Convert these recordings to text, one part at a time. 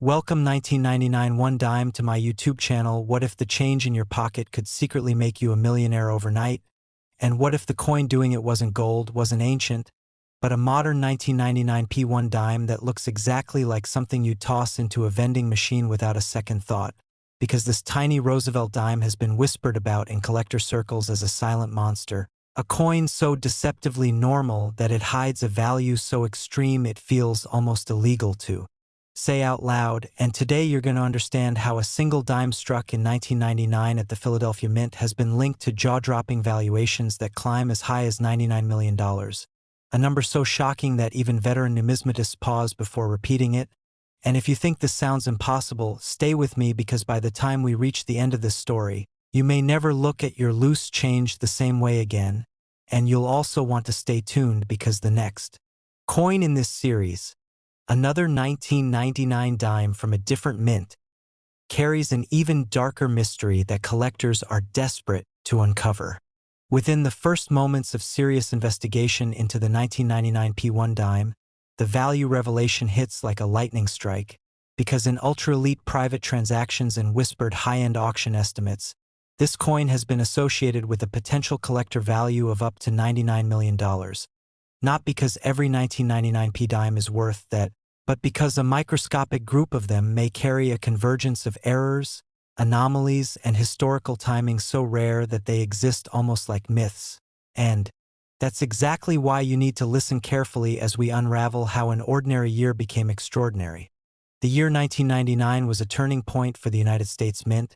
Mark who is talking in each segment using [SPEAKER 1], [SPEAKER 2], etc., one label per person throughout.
[SPEAKER 1] Welcome 1999 one dime to my YouTube channel. What if the change in your pocket could secretly make you a millionaire overnight? And what if the coin doing it wasn't gold, wasn't ancient, but a modern 1999 P1 dime that looks exactly like something you'd toss into a vending machine without a second thought? Because this tiny Roosevelt dime has been whispered about in collector circles as a silent monster, a coin so deceptively normal that it hides a value so extreme it feels almost illegal to say out loud. And today you're going to understand how a single dime struck in 1999 at the Philadelphia Mint has been linked to jaw-dropping valuations that climb as high as $99 million. A number so shocking that even veteran numismatists pause before repeating it. And if you think this sounds impossible, stay with me, because by the time we reach the end of this story, you may never look at your loose change the same way again, and you'll also want to stay tuned because the next coin in this series, another 1999 dime from a different mint, carries an even darker mystery that collectors are desperate to uncover. Within the first moments of serious investigation into the 1999 P1 dime, the value revelation hits like a lightning strike, because in ultra-elite private transactions and whispered high-end auction estimates, this coin has been associated with a potential collector value of up to $99 million. Not because every 1999 P dime is worth that, but because a microscopic group of them may carry a convergence of errors, anomalies, and historical timing so rare that they exist almost like myths. And that's exactly why you need to listen carefully as we unravel how an ordinary year became extraordinary. The year 1999 was a turning point for the United States Mint,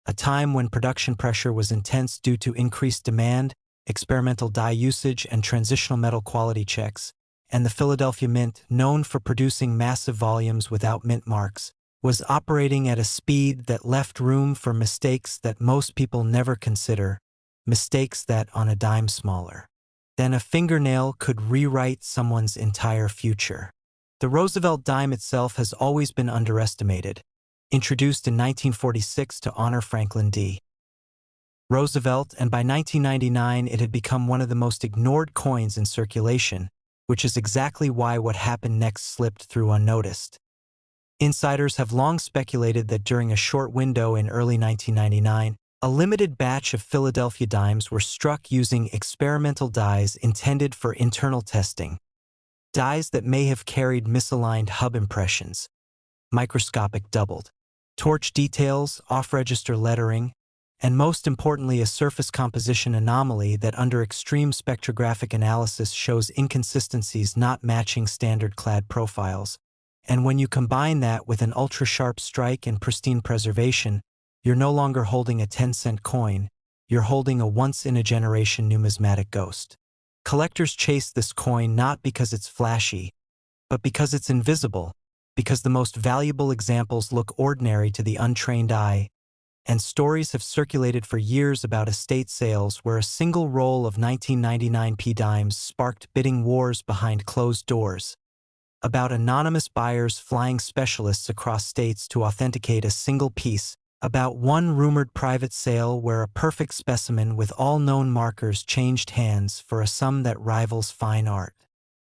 [SPEAKER 1] a time when production pressure was intense due to increased demand, experimental die usage, and transitional metal quality checks. And the Philadelphia Mint, known for producing massive volumes without mint marks, was operating at a speed that left room for mistakes that most people never consider, mistakes that, on a dime smaller than a fingernail, could rewrite someone's entire future. The Roosevelt dime itself has always been underestimated. Introduced in 1946 to honor Franklin D. Roosevelt, and by 1999 it had become one of the most ignored coins in circulation, which is exactly why what happened next slipped through unnoticed. Insiders have long speculated that during a short window in early 1999, a limited batch of Philadelphia dimes were struck using experimental dies intended for internal testing, dies that may have carried misaligned hub impressions, microscopic doubled torch details, off-register lettering, and most importantly a surface composition anomaly that under extreme spectrographic analysis shows inconsistencies not matching standard clad profiles. And when you combine that with an ultra-sharp strike and pristine preservation, you're no longer holding a 10-cent coin, you're holding a once-in-a-generation numismatic ghost. Collectors chase this coin not because it's flashy, but because it's invisible, because the most valuable examples look ordinary to the untrained eye, and stories have circulated for years about estate sales where a single roll of 1999 P dimes sparked bidding wars behind closed doors, about anonymous buyers flying specialists across states to authenticate a single piece, about one rumored private sale where a perfect specimen with all known markers changed hands for a sum that rivals fine art.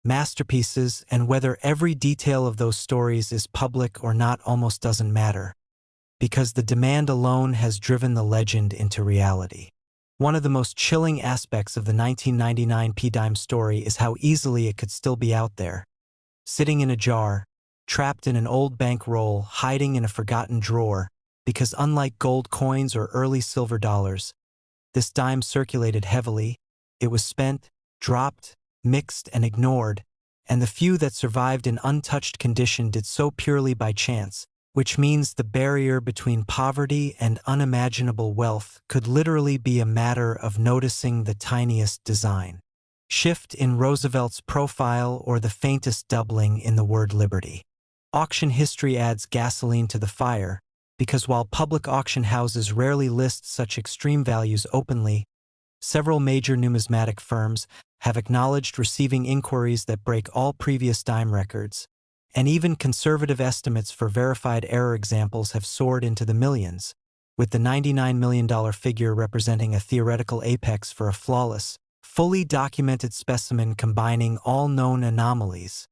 [SPEAKER 1] Masterpieces, and whether every detail of those stories is public or not almost doesn't matter, because the demand alone has driven the legend into reality. One of the most chilling aspects of the 1999 P dime story is how easily it could still be out there, sitting in a jar, trapped in an old bank roll, hiding in a forgotten drawer, because unlike gold coins or early silver dollars, this dime circulated heavily. It was spent, dropped, mixed, and ignored, and the few that survived in untouched condition did so purely by chance, which means the barrier between poverty and unimaginable wealth could literally be a matter of noticing the tiniest design shift in Roosevelt's profile or the faintest doubling in the word liberty. Auction history adds gasoline to the fire, because while public auction houses rarely list such extreme values openly, several major numismatic firms have acknowledged receiving inquiries that break all previous dime records, and even conservative estimates for verified error examples have soared into the millions, with the $99 million figure representing a theoretical apex for a flawless, fully documented specimen combining all known anomalies,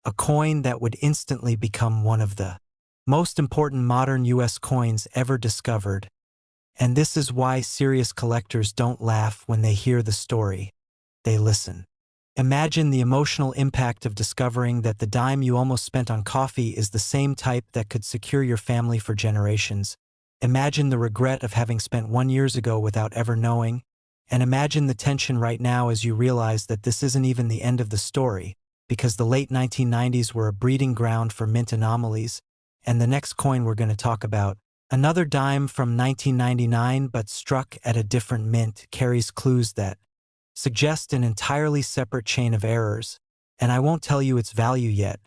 [SPEAKER 1] a coin that would instantly become one of the most important modern US coins ever discovered. And this is why serious collectors don't laugh when they hear the story. They listen. Imagine the emotional impact of discovering that the dime you almost spent on coffee is the same type that could secure your family for generations. Imagine the regret of having spent 1 year ago without ever knowing. And imagine the tension right now as you realize that this isn't even the end of the story, because the late 1990s were a breeding ground for mint anomalies. And the next coin we're going to talk about, another dime from 1999 but struck at a different mint, carries clues that suggest an entirely separate chain of errors, and I won't tell you its value yet,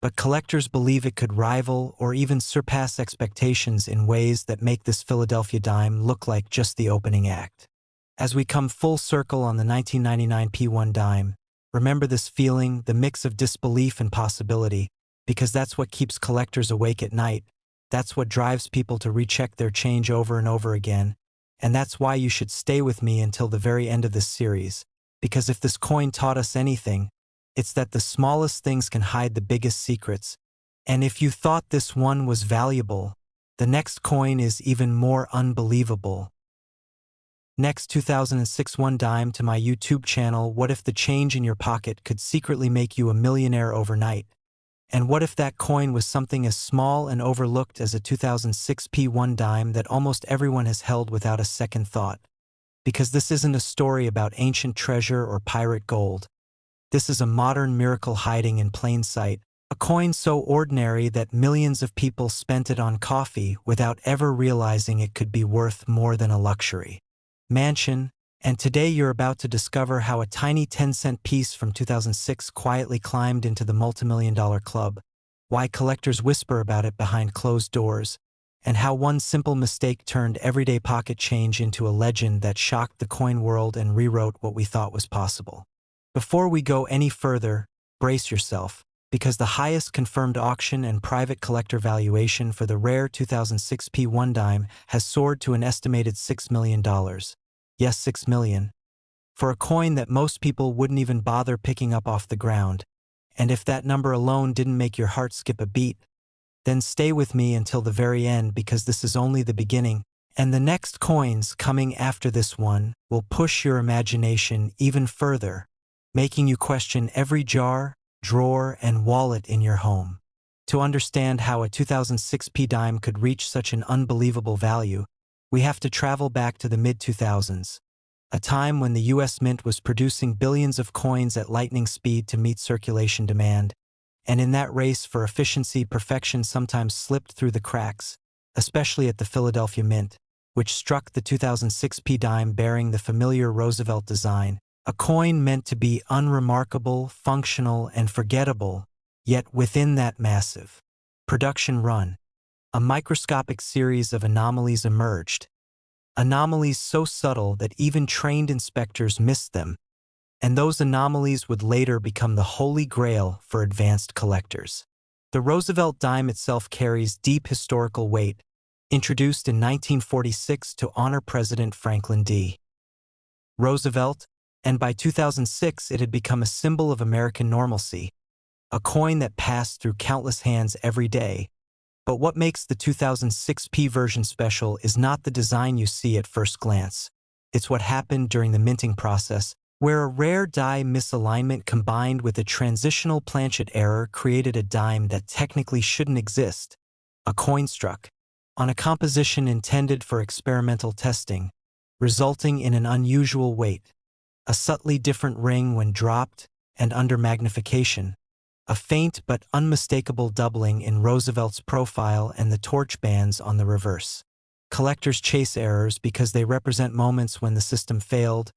[SPEAKER 1] but collectors believe it could rival or even surpass expectations in ways that make this Philadelphia dime look like just the opening act. As we come full circle on the 1999 P1 dime, remember this feeling, the mix of disbelief and possibility, because that's what keeps collectors awake at night. That's what drives people to recheck their change over and over again. And that's why you should stay with me until the very end of this series, because if this coin taught us anything, it's that the smallest things can hide the biggest secrets. And if you thought this one was valuable, the next coin is even more unbelievable. Next 2006 one dime to my YouTube channel. What if the change in your pocket could secretly make you a millionaire overnight? And what if that coin was something as small and overlooked as a 2006 P1 dime that almost everyone has held without a second thought? Because this isn't a story about ancient treasure or pirate gold. This is a modern miracle hiding in plain sight, a coin so ordinary that millions of people spent it on coffee without ever realizing it could be worth more than a luxury mansion. And today you're about to discover how a tiny 10-cent piece from 2006 quietly climbed into the multimillion-dollar club, why collectors whisper about it behind closed doors, and how one simple mistake turned everyday pocket change into a legend that shocked the coin world and rewrote what we thought was possible. Before we go any further, brace yourself, because the highest confirmed auction and private collector valuation for the rare 2006 P1 dime has soared to an estimated $6 million. Yes, 6 million. For a coin that most people wouldn't even bother picking up off the ground. And if that number alone didn't make your heart skip a beat, then stay with me until the very end, because this is only the beginning, and the next coins coming after this one will push your imagination even further, making you question every jar, drawer, and wallet in your home. To understand how a 2006 P dime could reach such an unbelievable value, we have to travel back to the mid-2000s, a time when the US Mint was producing billions of coins at lightning speed to meet circulation demand, and in that race for efficiency, perfection sometimes slipped through the cracks, especially at the Philadelphia Mint, which struck the 2006 P dime bearing the familiar Roosevelt design, a coin meant to be unremarkable, functional, and forgettable, yet within that massive production run, a microscopic series of anomalies emerged, anomalies so subtle that even trained inspectors missed them, and those anomalies would later become the holy grail for advanced collectors. The Roosevelt dime itself carries deep historical weight, introduced in 1946 to honor President Franklin D. Roosevelt, and by 2006 it had become a symbol of American normalcy, a coin that passed through countless hands every day. But what makes the 2006 P version special is not the design you see at first glance. It's what happened during the minting process, where a rare die misalignment combined with a transitional planchet error created a dime that technically shouldn't exist. A coin struck on a composition intended for experimental testing, resulting in an unusual weight, a subtly different ring when dropped, and under magnification, a faint but unmistakable doubling in Roosevelt's profile and the torch bands on the reverse. Collectors chase errors because they represent moments when the system failed,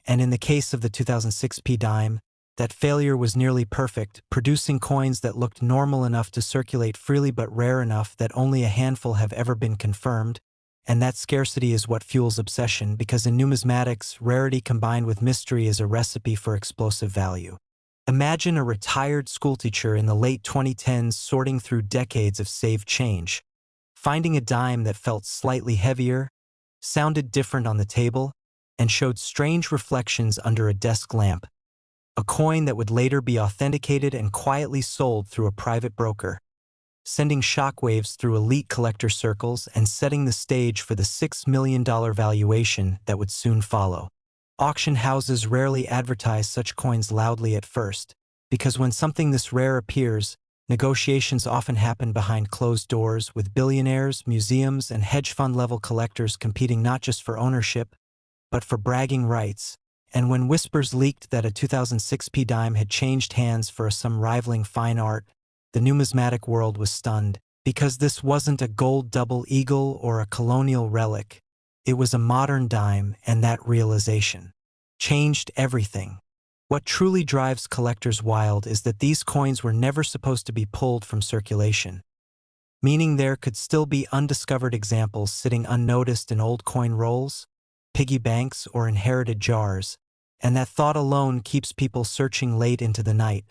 [SPEAKER 1] and in the case of the 2006 P dime, that failure was nearly perfect, producing coins that looked normal enough to circulate freely but rare enough that only a handful have ever been confirmed. And that scarcity is what fuels obsession, because in numismatics, rarity combined with mystery is a recipe for explosive value. Imagine a retired schoolteacher in the late 2010s sorting through decades of saved change, finding a dime that felt slightly heavier, sounded different on the table, and showed strange reflections under a desk lamp, a coin that would later be authenticated and quietly sold through a private broker. sending shockwaves through elite collector circles and setting the stage for the $6 million valuation that would soon follow. Auction houses rarely advertise such coins loudly at first, because when something this rare appears, negotiations often happen behind closed doors with billionaires, museums, and hedge fund-level collectors competing not just for ownership, but for bragging rights. And when whispers leaked that a 2006 P dime had changed hands for a sum rivaling fine art, the numismatic world was stunned, because this wasn't a gold double eagle or a colonial relic. It was a modern dime, and that realization changed everything. What truly drives collectors wild is that these coins were never supposed to be pulled from circulation, meaning there could still be undiscovered examples sitting unnoticed in old coin rolls, piggy banks, or inherited jars, and that thought alone keeps people searching late into the night,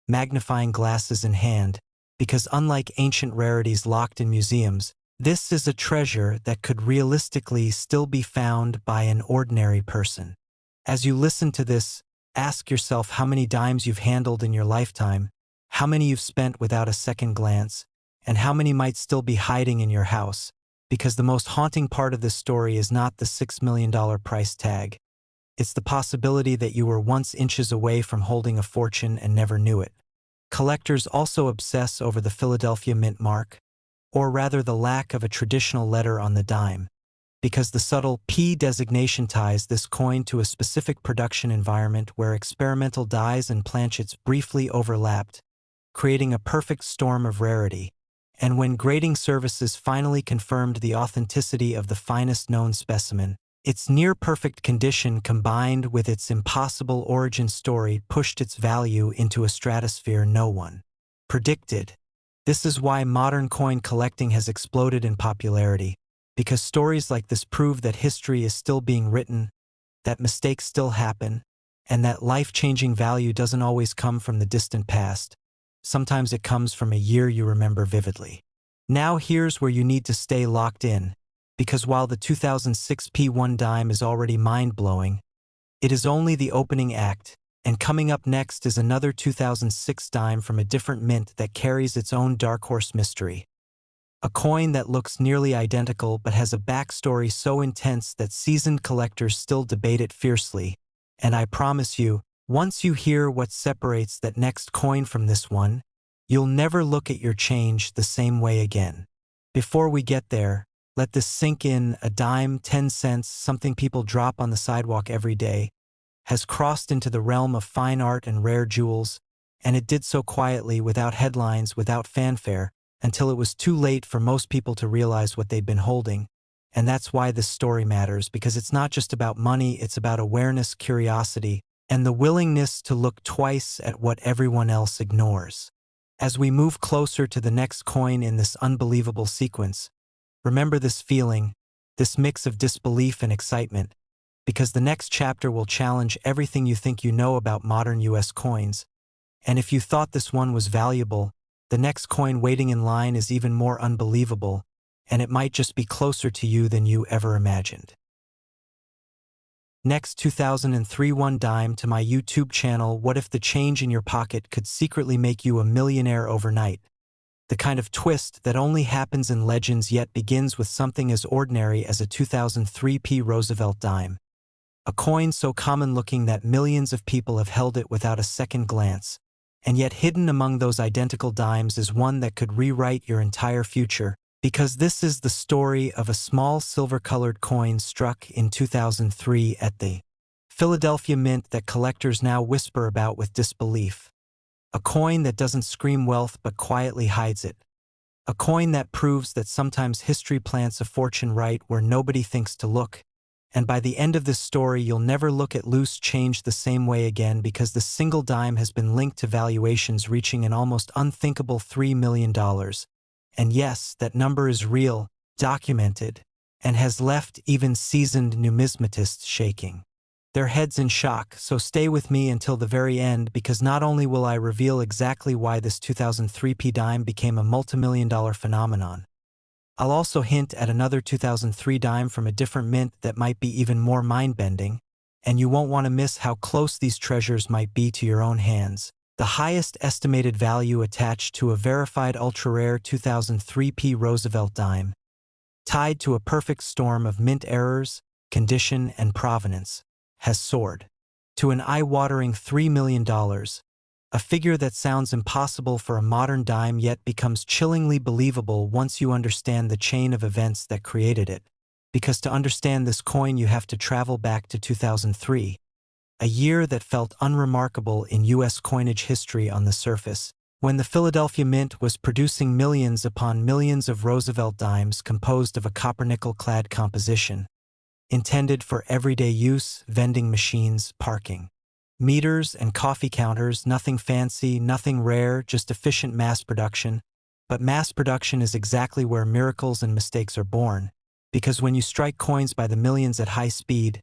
[SPEAKER 1] magnifying glasses in hand, because unlike ancient rarities locked in museums, this is a treasure that could realistically still be found by an ordinary person. As you listen to this, ask yourself how many dimes you've handled in your lifetime, how many you've spent without a second glance, and how many might still be hiding in your house, because the most haunting part of this story is not the $6 million price tag. It's the possibility that you were once inches away from holding a fortune and never knew it. Collectors also obsess over the Philadelphia Mint mark, or rather the lack of a traditional letter on the dime, because the subtle P designation ties this coin to a specific production environment where experimental dies and planchets briefly overlapped, creating a perfect storm of rarity. And when grading services finally confirmed the authenticity of the finest known specimen, its near-perfect condition combined with its impossible origin story pushed its value into a stratosphere no one predicted. This is why modern coin collecting has exploded in popularity, because stories like this prove that history is still being written, that mistakes still happen, and that life-changing value doesn't always come from the distant past. Sometimes it comes from a year you remember vividly. Now here's where you need to stay locked in, because while the 2006 P1 dime is already mind-blowing, it is only the opening act, and coming up next is another 2006 dime from a different mint that carries its own dark horse mystery. A coin that looks nearly identical but has a backstory so intense that seasoned collectors still debate it fiercely. And I promise you, once you hear what separates that next coin from this one, you'll never look at your change the same way again. Before we get there, let this sink in. A dime, 10 cents, something people drop on the sidewalk every day, has crossed into the realm of fine art and rare jewels, and it did so quietly, without headlines, without fanfare, until it was too late for most people to realize what they'd been holding. And that's why this story matters, because it's not just about money, it's about awareness, curiosity, and the willingness to look twice at what everyone else ignores. As we move closer to the next coin in this unbelievable sequence, remember this feeling, this mix of disbelief and excitement, because the next chapter will challenge everything you think you know about modern US coins. And if you thought this one was valuable, the next coin waiting in line is even more unbelievable, and it might just be closer to you than you ever imagined. Next, 2003 one dime to my YouTube channel. What if the change in your pocket could secretly make you a millionaire overnight? The kind of twist that only happens in legends yet begins with something as ordinary as a 2003 P Roosevelt dime. A coin so common-looking that millions of people have held it without a second glance. And yet hidden among those identical dimes is one that could rewrite your entire future, because this is the story of a small silver-colored coin struck in 2003 at the Philadelphia Mint that collectors now whisper about with disbelief. A coin that doesn't scream wealth but quietly hides it. A coin that proves that sometimes history plants a fortune right where nobody thinks to look. And by the end of this story, you'll never look at loose change the same way again, because the single dime has been linked to valuations reaching an almost unthinkable $3 million. And yes, that number is real, documented, and has left even seasoned numismatists shaking their heads in shock. So stay with me until the very end, because not only will I reveal exactly why this 2003 P dime became a multimillion-dollar phenomenon, I'll also hint at another 2003 dime from a different mint that might be even more mind-bending, and you won't want to miss how close these treasures might be to your own hands. the highest estimated value attached to a verified ultra-rare 2003p Roosevelt dime, tied to a perfect storm of mint errors, condition, and provenance, has soared to an eye-watering $3 million, a figure that sounds impossible for a modern dime yet becomes chillingly believable once you understand the chain of events that created it. Because to understand this coin you have to travel back to 2003, a year that felt unremarkable in U.S. coinage history on the surface, when the Philadelphia Mint was producing millions upon millions of Roosevelt dimes composed of a copper-nickel-clad composition, intended for everyday use, vending machines, parking meters, and coffee counters. Nothing fancy, nothing rare, just efficient mass production. But mass production is exactly where miracles and mistakes are born, because when you strike coins by the millions at high speed,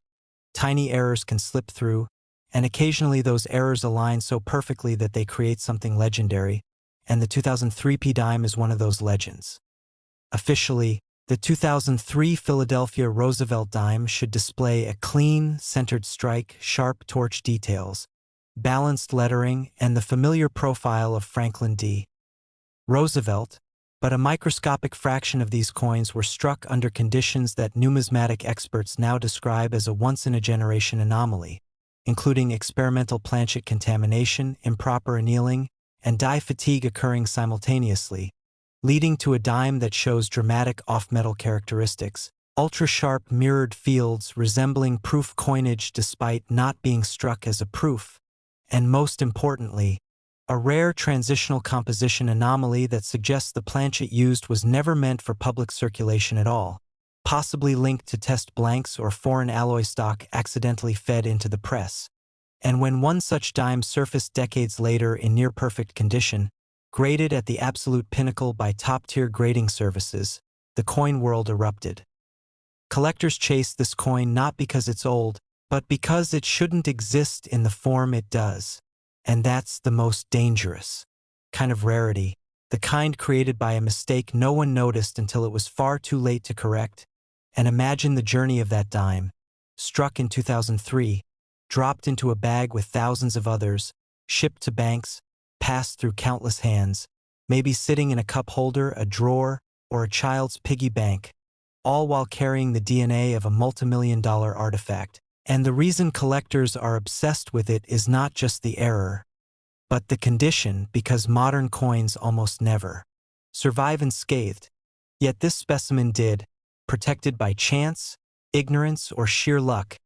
[SPEAKER 1] tiny errors can slip through, and occasionally those errors align so perfectly that they create something legendary, and the 2003p dime is one of those legends. Officially, the 2003 Philadelphia Roosevelt dime should display a clean, centered strike, sharp torch details, balanced lettering, and the familiar profile of Franklin D. Roosevelt, but a microscopic fraction of these coins were struck under conditions that numismatic experts now describe as a once-in-a-generation anomaly, including experimental planchet contamination, improper annealing, and die fatigue occurring simultaneously, leading to a dime that shows dramatic off-metal characteristics, ultra-sharp mirrored fields resembling proof coinage despite not being struck as a proof, and most importantly, a rare transitional composition anomaly that suggests the planchet used was never meant for public circulation at all, possibly linked to test blanks or foreign alloy stock accidentally fed into the press. And when one such dime surfaced decades later in near-perfect condition, graded at the absolute pinnacle by top-tier grading services, the coin world erupted. Collectors chase this coin not because it's old, but because it shouldn't exist in the form it does. And that's the most dangerous kind of rarity, the kind created by a mistake no one noticed until it was far too late to correct. And imagine the journey of that dime, struck in 2003, dropped into a bag with thousands of others, shipped to banks, passed through countless hands, maybe sitting in a cup holder, a drawer, or a child's piggy bank, all while carrying the DNA of a multimillion-dollar artifact. And the reason collectors are obsessed with it is not just the error, but the condition, because modern coins almost never survive unscathed. Yet this specimen did, protected by chance, ignorance, or sheer luck,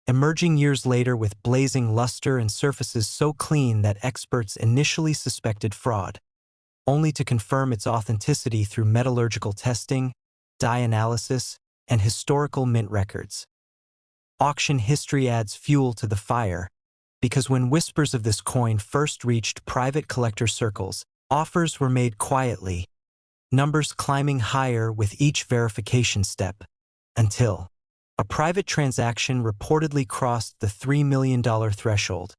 [SPEAKER 1] emerging years later with blazing luster and surfaces so clean that experts initially suspected fraud, only to confirm its authenticity through metallurgical testing, dye analysis, and historical mint records. Auction history adds fuel to the fire, because when whispers of this coin first reached private collector circles, offers were made quietly, numbers climbing higher with each verification step, until a private transaction reportedly crossed the $3 million threshold,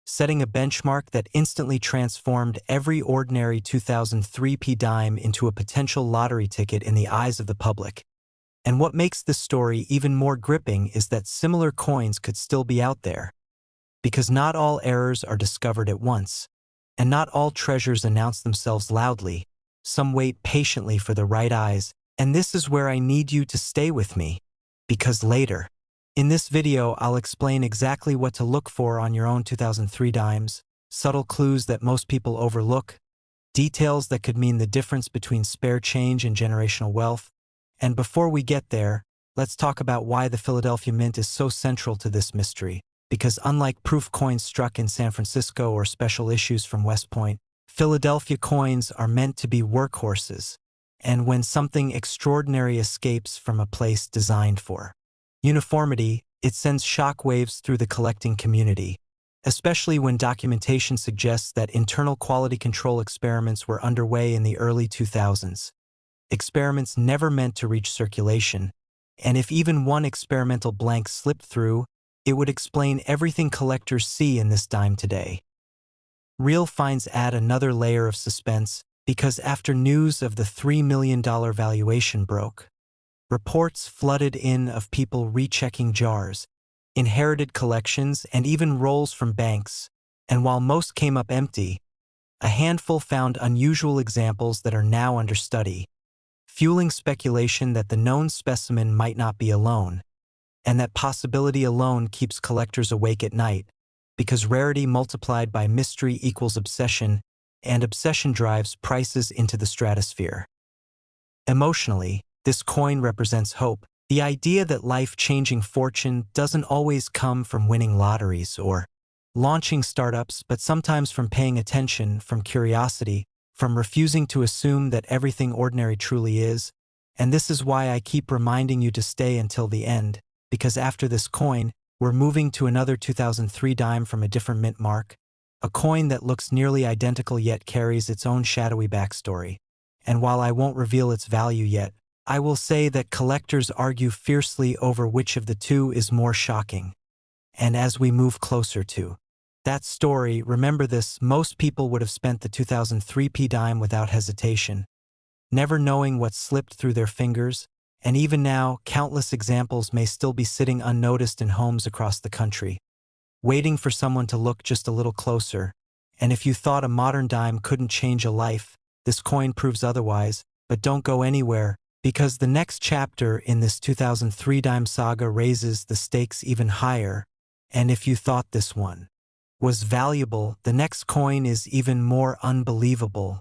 [SPEAKER 1] setting a benchmark that instantly transformed every ordinary 2003p dime into a potential lottery ticket in the eyes of the public. And what makes this story even more gripping is that similar coins could still be out there. Because not all errors are discovered at once, and not all treasures announce themselves loudly. Some wait patiently for the right eyes, and this is where I need you to stay with me. Because later, in this video, I'll explain exactly what to look for on your own 2003 dimes, subtle clues that most people overlook, details that could mean the difference between spare change and generational wealth. And before we get there, let's talk about why the Philadelphia Mint is so central to this mystery. Because unlike proof coins struck in San Francisco or special issues from West Point, Philadelphia coins are meant to be workhorses. And when something extraordinary escapes from a place designed for uniformity, it sends shockwaves through the collecting community, especially when documentation suggests that internal quality control experiments were underway in the early 2000s. Experiments never meant to reach circulation, and if even one experimental blank slipped through, it would explain everything collectors see in this dime today. Real finds add another layer of suspense, because after news of the $3 million valuation broke, reports flooded in of people rechecking jars, inherited collections, and even rolls from banks, And while most came up empty, a handful found unusual examples that are now under study, fueling speculation that the known specimen might not be alone, and that possibility alone keeps collectors awake at night, because rarity multiplied by mystery equals obsession, and obsession drives prices into the stratosphere. Emotionally, this coin represents hope, the idea that life-changing fortune doesn't always come from winning lotteries or launching startups, but sometimes from paying attention, from curiosity, from refusing to assume that everything ordinary truly is. And this is why I keep reminding you to stay until the end, because after this coin, we're moving to another 2003 dime from a different mint mark, a coin that looks nearly identical yet carries its own shadowy backstory. And while I won't reveal its value yet, I will say that collectors argue fiercely over which of the two is more shocking. And as we move closer to that story, remember this: most people would have spent the 2003 P dime without hesitation, never knowing what slipped through their fingers, and even now, countless examples may still be sitting unnoticed in homes across the country, waiting for someone to look just a little closer. And if you thought a modern dime couldn't change a life, this coin proves otherwise. But don't go anywhere, because the next chapter in this 2003 dime saga raises the stakes even higher. And if you thought this one was valuable, the next coin is even more unbelievable.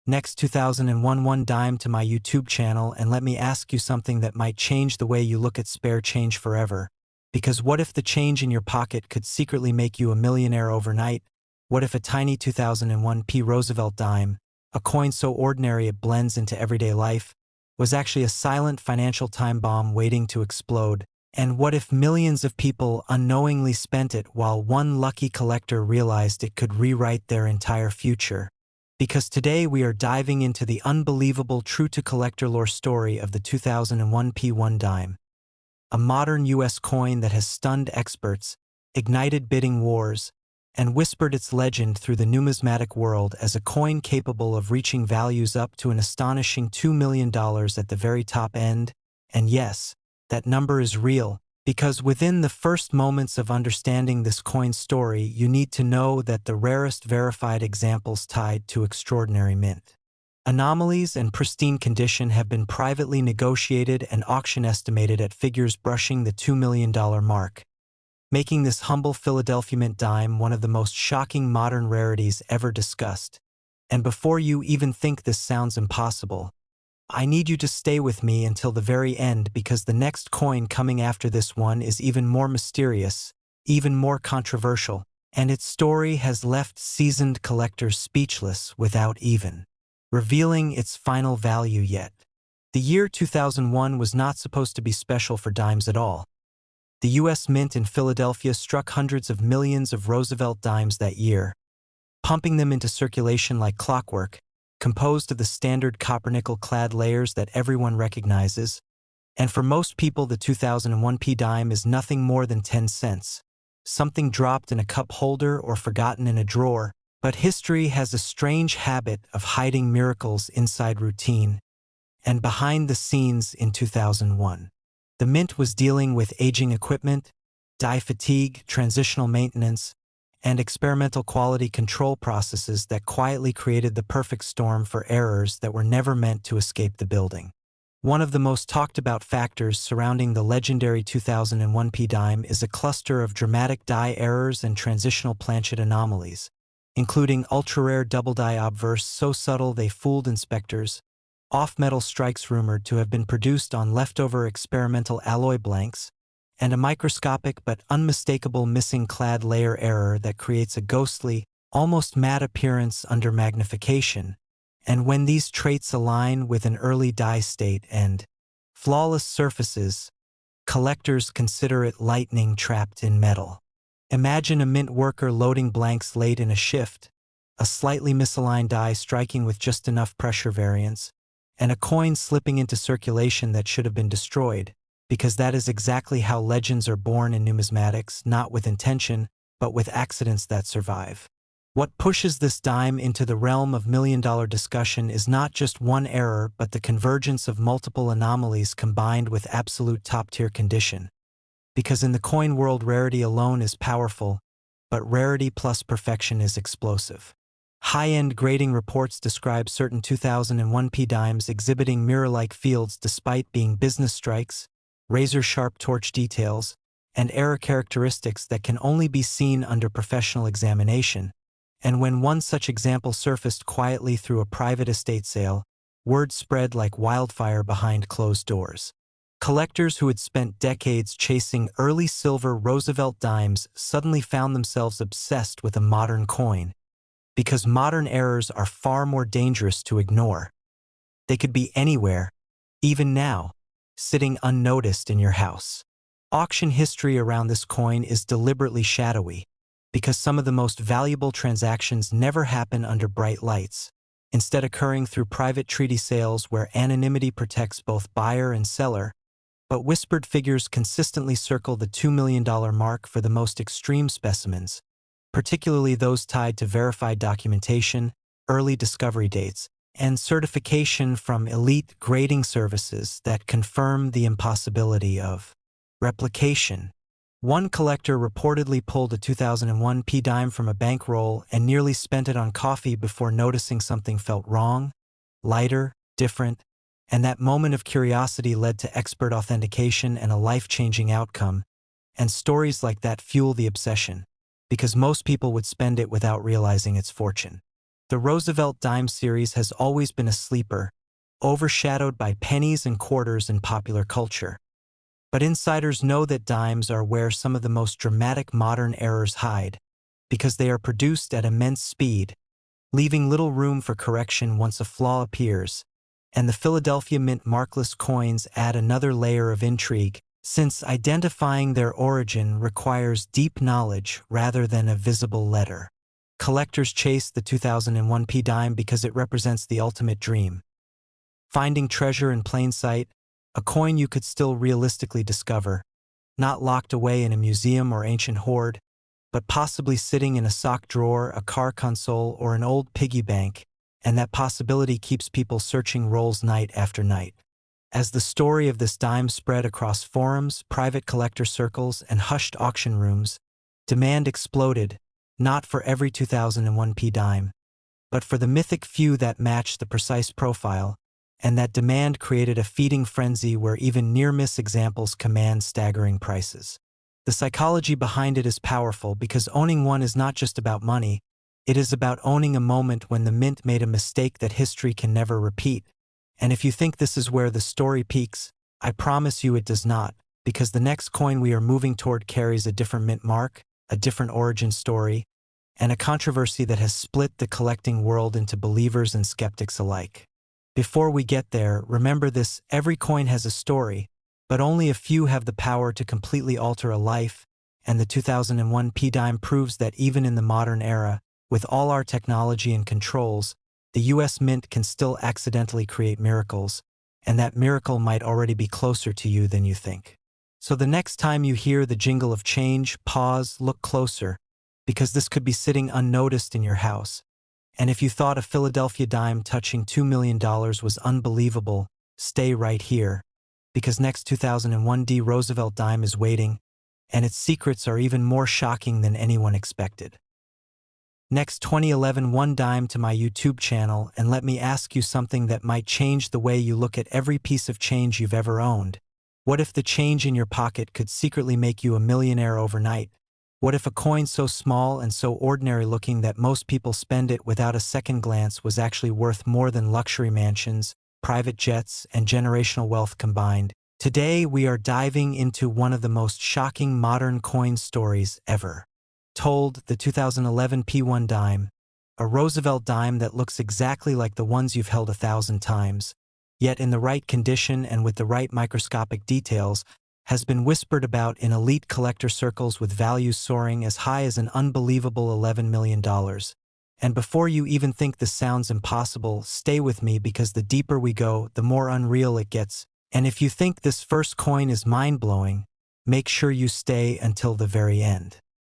[SPEAKER 1] Next 2001 one dime to my YouTube channel, and let me ask you something that might change the way you look at spare change forever. Because what if the change in your pocket could secretly make you a millionaire overnight? What if a tiny 2001 P Roosevelt dime, a coin so ordinary it blends into everyday life, was actually a silent financial time bomb waiting to explode? And what if millions of people unknowingly spent it while one lucky collector realized it could rewrite their entire future? Because today we are diving into the unbelievable true-to-collector lore story of the 2001 P1 dime, a modern U.S. coin that has stunned experts, ignited bidding wars, and whispered its legend through the numismatic world as a coin capable of reaching values up to an astonishing $2 million at the very top end. And yes, that number is real, because within the first moments of understanding this coin's story, you need to know that the rarest verified examples tied to extraordinary mint anomalies and pristine condition have been privately negotiated and auction estimated at figures brushing the $2 million mark, making this humble Philadelphia mint dime one of the most shocking modern rarities ever discussed. And before you even think this sounds impossible, I need you to stay with me until the very end, because the next coin coming after this one is even more mysterious, even more controversial, and its story has left seasoned collectors speechless without even revealing its final value yet. The year 2001 was not supposed to be special for dimes at all. The U.S. Mint in Philadelphia struck hundreds of millions of Roosevelt dimes that year, pumping them into circulation like clockwork, composed of the standard copper-nickel-clad layers that everyone recognizes. And for most people, the 2001 P dime is nothing more than 10 cents, something dropped in a cup holder or forgotten in a drawer. But history has a strange habit of hiding miracles inside routine. And behind the scenes in 2001, the Mint was dealing with aging equipment, die fatigue, transitional maintenance, and experimental quality control processes that quietly created the perfect storm for errors that were never meant to escape the building. One of the most talked about factors surrounding the legendary 2001 P dime is a cluster of dramatic die errors and transitional planchet anomalies, including ultra-rare double die obverse so subtle they fooled inspectors, off-metal strikes rumored to have been produced on leftover experimental alloy blanks, and a microscopic but unmistakable missing clad layer error that creates a ghostly, almost matte appearance under magnification. And when these traits align with an early die state and flawless surfaces, collectors consider it lightning trapped in metal. Imagine a mint worker loading blanks late in a shift, a slightly misaligned die striking with just enough pressure variance, and a coin slipping into circulation that should have been destroyed, because that is exactly how legends are born in numismatics, not with intention, but with accidents that survive. What pushes this dime into the realm of million-dollar discussion is not just one error, but the convergence of multiple anomalies combined with absolute top-tier condition. Because in the coin world, rarity alone is powerful, but rarity plus perfection is explosive. High-end grading reports describe certain 2001 P dimes exhibiting mirror-like fields despite being business strikes, razor-sharp torch details, and error characteristics that can only be seen under professional examination. And when one such example surfaced quietly through a private estate sale, word spread like wildfire behind closed doors. Collectors who had spent decades chasing early silver Roosevelt dimes suddenly found themselves obsessed with a modern coin, because modern errors are far more dangerous to ignore. They could be anywhere, even now, sitting unnoticed in your house. Auction history around this coin is deliberately shadowy, because some of the most valuable transactions never happen under bright lights, instead occurring through private treaty sales where anonymity protects both buyer and seller. But whispered figures consistently circle the $2 million mark for the most extreme specimens, particularly those tied to verified documentation, early discovery dates, and certification from elite grading services that confirm the impossibility of replication. One collector reportedly pulled a 2001 P dime from a bankroll and nearly spent it on coffee before noticing something felt wrong, lighter, different, and that moment of curiosity led to expert authentication and a life-changing outcome. And stories like that fuel the obsession, because most people would spend it without realizing its fortune. The Roosevelt dime series has always been a sleeper, overshadowed by pennies and quarters in popular culture. But insiders know that dimes are where some of the most dramatic modern errors hide, because they are produced at immense speed, leaving little room for correction once a flaw appears. And the Philadelphia Mint markless coins add another layer of intrigue, since identifying their origin requires deep knowledge rather than a visible letter. Collectors chase the 2001 P dime because it represents the ultimate dream. Finding treasure in plain sight, a coin you could still realistically discover, not locked away in a museum or ancient hoard, but possibly sitting in a sock drawer, a car console, or an old piggy bank, and that possibility keeps people searching rolls night after night. As the story of this dime spread across forums, private collector circles, and hushed auction rooms, demand exploded, not for every 2001 P dime, but for the mythic few that matched the precise profile, and that demand created a feeding frenzy where even near-miss examples command staggering prices. The psychology behind it is powerful because owning one is not just about money, it is about owning a moment when the mint made a mistake that history can never repeat. And if you think this is where the story peaks, I promise you it does not, because the next coin we are moving toward carries a different mint mark, a different origin story, and a controversy that has split the collecting world into believers and skeptics alike. Before we get there, remember this: every coin has a story, but only a few have the power to completely alter a life, and the 2001 P dime proves that even in the modern era, with all our technology and controls, the US Mint can still accidentally create miracles, and that miracle might already be closer to you than you think. So the next time you hear the jingle of change, pause, look closer, because this could be sitting unnoticed in your house. And if you thought a Philadelphia dime touching $2 million was unbelievable, stay right here, because next 2001 D Roosevelt dime is waiting, and its secrets are even more shocking than anyone expected. Next 2011 one dime to my YouTube channel, and let me ask you something that might change the way you look at every piece of change you've ever owned. What if the change in your pocket could secretly make you a millionaire overnight? What if a coin so small and so ordinary looking that most people spend it without a second glance was actually worth more than luxury mansions, private jets, and generational wealth combined? Today we are diving into one of the most shocking modern coin stories ever. Told, the 2011 P1 dime, a Roosevelt dime that looks exactly like the ones you've held 1,000 times, yet in the right condition and with the right microscopic details, has been whispered about in elite collector circles with values soaring as high as an unbelievable $11 million. And before you even think this sounds impossible, stay with me, because the deeper we go, the more unreal it gets. And if you think this first coin is mind-blowing, make sure you stay until the very end,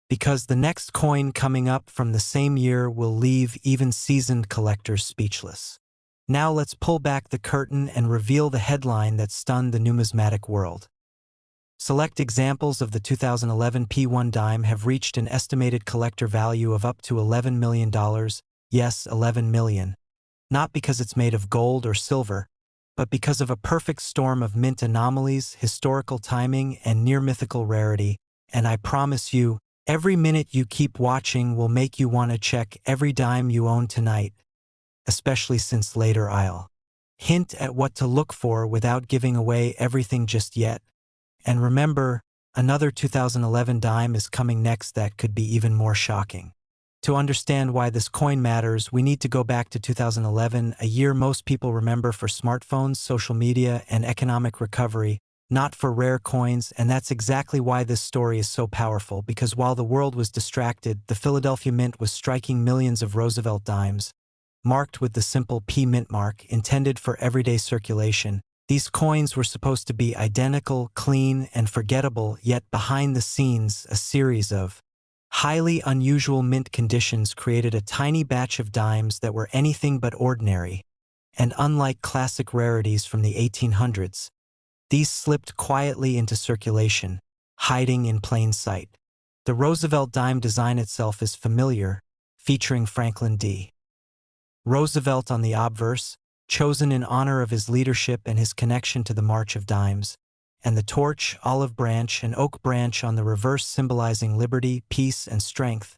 [SPEAKER 1] because the next coin coming up from the same year will leave even seasoned collectors speechless. Now let's pull back the curtain and reveal the headline that stunned the numismatic world. Select examples of the 2011 P1 dime have reached an estimated collector value of up to $11 million. Yes, 11 million. Not because it's made of gold or silver, but because of a perfect storm of mint anomalies, historical timing, and near-mythical rarity. And I promise you, every minute you keep watching will make you want to check every dime you own tonight, especially since later I'll hint at what to look for without giving away everything just yet. And remember, another 2011 dime is coming next that could be even more shocking. To understand why this coin matters, we need to go back to 2011, a year most people remember for smartphones, social media, and economic recovery, not for rare coins, and that's exactly why this story is so powerful, because while the world was distracted, the Philadelphia Mint was striking millions of Roosevelt dimes, marked with the simple P Mint mark, intended for everyday circulation. These coins were supposed to be identical, clean, and forgettable, yet behind the scenes, a series of highly unusual mint conditions created a tiny batch of dimes that were anything but ordinary. And unlike classic rarities from the 1800s, these slipped quietly into circulation, hiding in plain sight. The Roosevelt dime design itself is familiar, featuring Franklin D. Roosevelt on the obverse, chosen in honor of his leadership and his connection to the March of Dimes, and the torch, olive branch, and oak branch on the reverse symbolizing liberty, peace, and strength.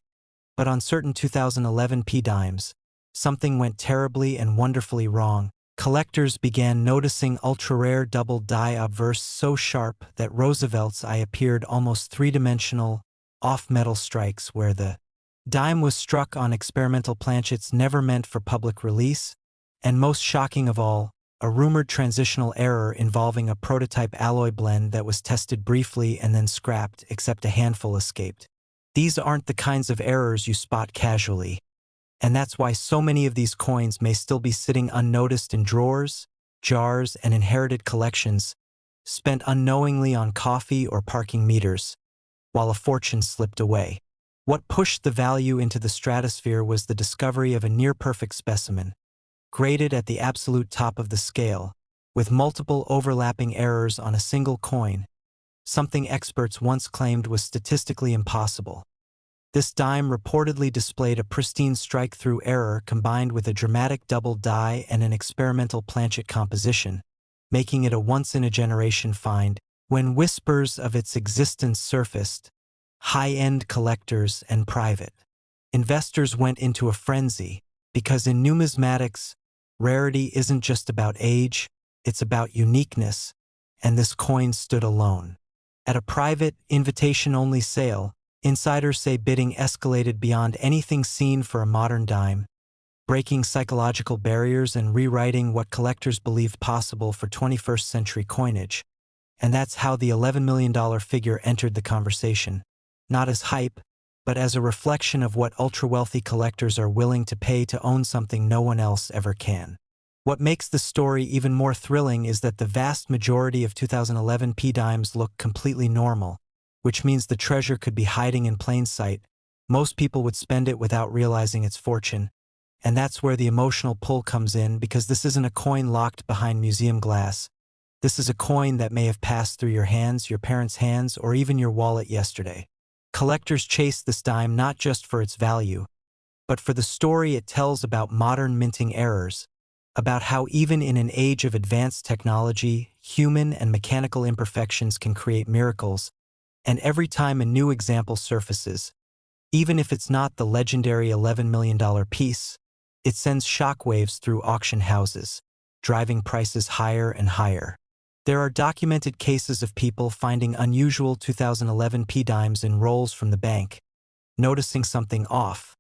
[SPEAKER 1] But on certain 2011 P dimes, something went terribly and wonderfully wrong. Collectors began noticing ultra-rare double die obverse so sharp that Roosevelt's eye appeared almost three-dimensional, off-metal strikes where the dime was struck on experimental planchets never meant for public release. And most shocking of all, a rumored transitional error involving a prototype alloy blend that was tested briefly and then scrapped, except a handful escaped. These aren't the kinds of errors you spot casually. And that's why so many of these coins may still be sitting unnoticed in drawers, jars, and inherited collections, spent unknowingly on coffee or parking meters, while a fortune slipped away. What pushed the value into the stratosphere was the discovery of a near-perfect specimen, graded at the absolute top of the scale, with multiple overlapping errors on a single coin, something experts once claimed was statistically impossible. This dime reportedly displayed a pristine strike-through error combined with a dramatic double die and an experimental planchet composition, making it a once-in-a-generation find. When whispers of its existence surfaced, high-end collectors and private investors went into a frenzy, because in numismatics, rarity isn't just about age, it's about uniqueness, and this coin stood alone. At a private, invitation-only sale, insiders say bidding escalated beyond anything seen for a modern dime, breaking psychological barriers and rewriting what collectors believed possible for 21st century coinage. And that's how the $11 million figure entered the conversation, not as hype, but as a reflection of what ultra-wealthy collectors are willing to pay to own something no one else ever can. What makes the story even more thrilling is that the vast majority of 2011 P dimes look completely normal, which means the treasure could be hiding in plain sight. Most people would spend it without realizing its fortune, and that's where the emotional pull comes in, because this isn't a coin locked behind museum glass. This is a coin that may have passed through your hands, your parents' hands, or even your wallet yesterday. Collectors chase this dime not just for its value, but for the story it tells about modern minting errors, about how even in an age of advanced technology, human and mechanical imperfections can create miracles, and every time a new example surfaces, even if it's not the legendary $11 million piece, it sends shockwaves through auction houses, driving prices higher and higher. There are documented cases of people finding unusual 2011 P dimes in rolls from the bank, noticing something off,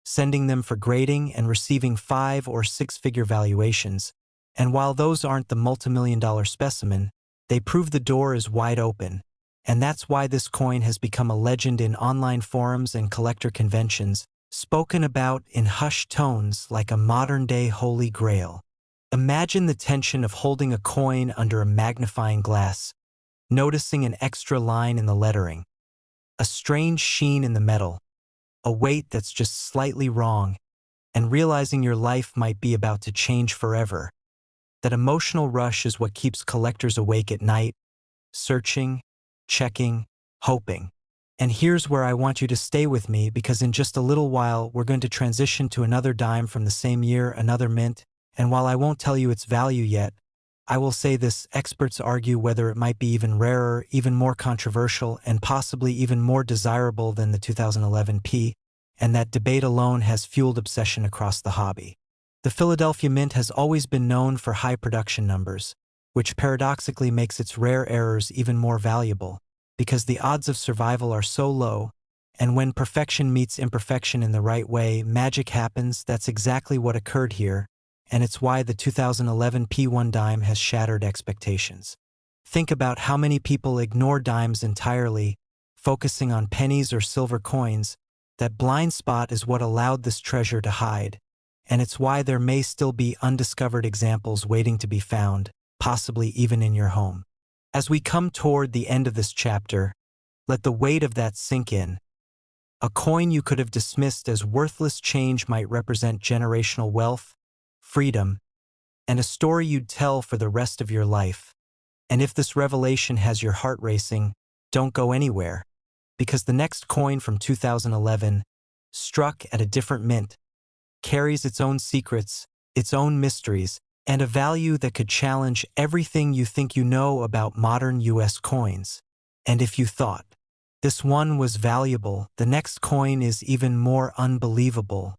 [SPEAKER 1] sending them for grading and receiving 5- or 6-figure valuations. And while those aren't the multimillion-dollar specimen, they prove the door is wide open. And that's why this coin has become a legend in online forums and collector conventions, spoken about in hushed tones like a modern-day holy grail. Imagine the tension of holding a coin under a magnifying glass, noticing an extra line in the lettering, a strange sheen in the metal, a weight that's just slightly wrong, and realizing your life might be about to change forever. That emotional rush is what keeps collectors awake at night, searching, checking, hoping. And here's where I want you to stay with me, because in just a little while we're going to transition to another dime from the same year, another mint, and while I won't tell you its value yet, I will say this: experts argue whether it might be even rarer, even more controversial, and possibly even more desirable than the 2011 P, and that debate alone has fueled obsession across the hobby. The Philadelphia Mint has always been known for high production numbers, which paradoxically makes its rare errors even more valuable, because the odds of survival are so low, and when perfection meets imperfection in the right way, magic happens. That's exactly what occurred here, and it's why the 2011 P1 dime has shattered expectations. Think about how many people ignore dimes entirely, focusing on pennies or silver coins. That blind spot is what allowed this treasure to hide, and it's why there may still be undiscovered examples waiting to be found, possibly even in your home. As we come toward the end of this chapter, let the weight of that sink in. A coin you could have dismissed as worthless change might represent generational wealth, freedom, and a story you'd tell for the rest of your life. And if this revelation has your heart racing, don't go anywhere, because the next coin from 2011, struck at a different mint, carries its own secrets, its own mysteries, and a value that could challenge everything you think you know about modern US coins. And if you thought this one was valuable, the next coin is even more unbelievable.